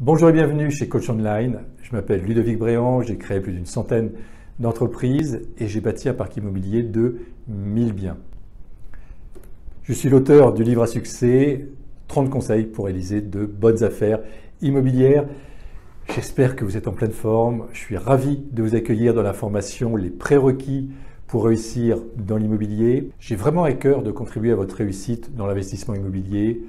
Bonjour et bienvenue chez Coach Online. Je m'appelle Ludovic Bréant, j'ai créé plus d'une centaine d'entreprises et j'ai bâti un parc immobilier de 1000 biens. Je suis l'auteur du livre à succès 30 conseils pour réaliser de bonnes affaires immobilières. J'espère que vous êtes en pleine forme. Je suis ravi de vous accueillir dans la formation Les prérequis pour réussir dans l'immobilier. J'ai vraiment à cœur de contribuer à votre réussite dans l'investissement immobilier.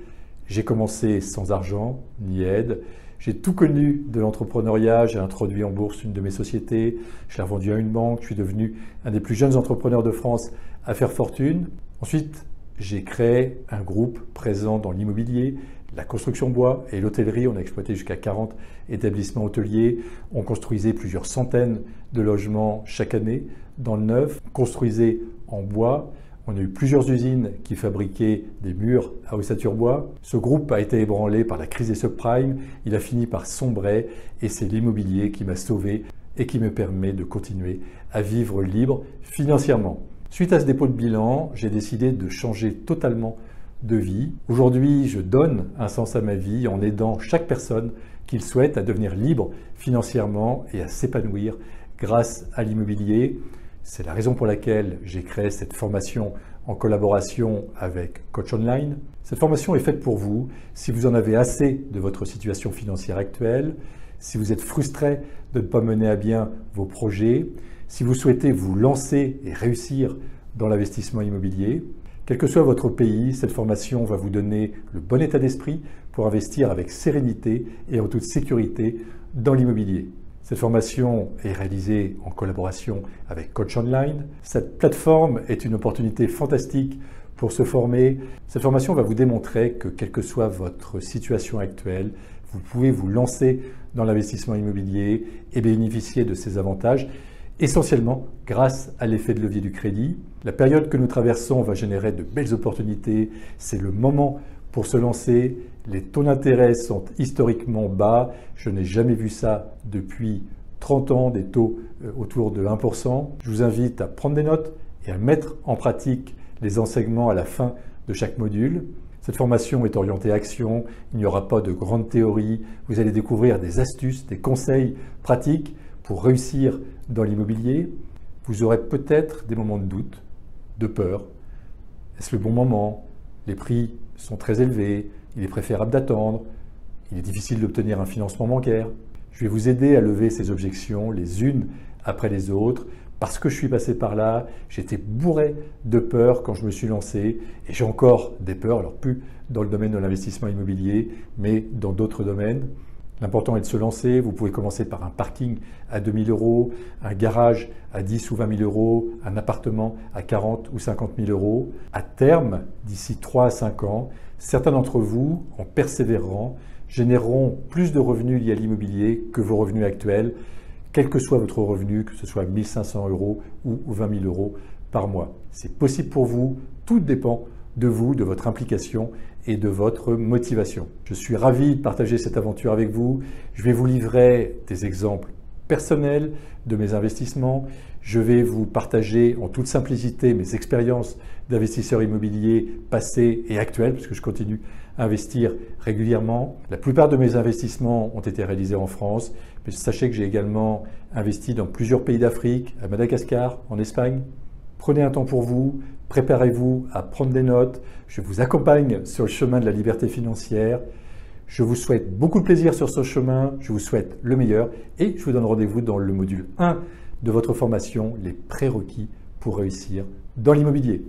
J'ai commencé sans argent ni aide. J'ai tout connu de l'entrepreneuriat, j'ai introduit en bourse une de mes sociétés, je l'ai revendue à une banque, je suis devenu un des plus jeunes entrepreneurs de France à faire fortune. Ensuite, j'ai créé un groupe présent dans l'immobilier, la construction bois et l'hôtellerie. On a exploité jusqu'à 40 établissements hôteliers. On construisait plusieurs centaines de logements chaque année dans le neuf, on construisait en bois. On a eu plusieurs usines qui fabriquaient des murs à ossature bois. Ce groupe a été ébranlé par la crise des subprimes. Il a fini par sombrer et c'est l'immobilier qui m'a sauvé et qui me permet de continuer à vivre libre financièrement. Suite à ce dépôt de bilan, j'ai décidé de changer totalement de vie. Aujourd'hui, je donne un sens à ma vie en aidant chaque personne qu'il souhaite à devenir libre financièrement et à s'épanouir grâce à l'immobilier. C'est la raison pour laquelle j'ai créé cette formation en collaboration avec Coach Online. Cette formation est faite pour vous si vous en avez assez de votre situation financière actuelle, si vous êtes frustré de ne pas mener à bien vos projets, si vous souhaitez vous lancer et réussir dans l'investissement immobilier. Quel que soit votre pays, cette formation va vous donner le bon état d'esprit pour investir avec sérénité et en toute sécurité dans l'immobilier. Cette formation est réalisée en collaboration avec Coach Online. Cette plateforme est une opportunité fantastique pour se former. Cette formation va vous démontrer que quelle que soit votre situation actuelle, vous pouvez vous lancer dans l'investissement immobilier et bénéficier de ses avantages, essentiellement grâce à l'effet de levier du crédit. La période que nous traversons va générer de belles opportunités. C'est le moment pour se lancer. Les taux d'intérêt sont historiquement bas. Je n'ai jamais vu ça depuis 30 ans, des taux autour de 1%. Je vous invite à prendre des notes et à mettre en pratique les enseignements à la fin de chaque module. Cette formation est orientée action. Il n'y aura pas de grande théorie. Vous allez découvrir des astuces, des conseils pratiques pour réussir dans l'immobilier. Vous aurez peut-être des moments de doute, de peur. Est-ce le bon moment? Les prix sont très élevés, il est préférable d'attendre, il est difficile d'obtenir un financement bancaire. Je vais vous aider à lever ces objections les unes après les autres. Parce que je suis passé par là, j'étais bourré de peur quand je me suis lancé et j'ai encore des peurs, alors plus dans le domaine de l'investissement immobilier, mais dans d'autres domaines. L'important est de se lancer. Vous pouvez commencer par un parking à 2 000 €, un garage à 10 ou 20 000 €, un appartement à 40 ou 50 000 €. À terme, d'ici 3 à 5 ans, certains d'entre vous, en persévérant, généreront plus de revenus liés à l'immobilier que vos revenus actuels, quel que soit votre revenu, que ce soit 1 500 € ou 20 000 € par mois. C'est possible pour vous, tout dépend de vous, de votre implication et de votre motivation. Je suis ravi de partager cette aventure avec vous. Je vais vous livrer des exemples personnels de mes investissements. Je vais vous partager en toute simplicité mes expériences d'investisseur immobilier passées et actuelles, puisque je continue à investir régulièrement. La plupart de mes investissements ont été réalisés en France, mais sachez que j'ai également investi dans plusieurs pays d'Afrique, à Madagascar, en Espagne. Prenez un temps pour vous, préparez-vous à prendre des notes. Je vous accompagne sur le chemin de la liberté financière. Je vous souhaite beaucoup de plaisir sur ce chemin. Je vous souhaite le meilleur et je vous donne rendez-vous dans le module 1 de votre formation, les prérequis pour réussir dans l'immobilier.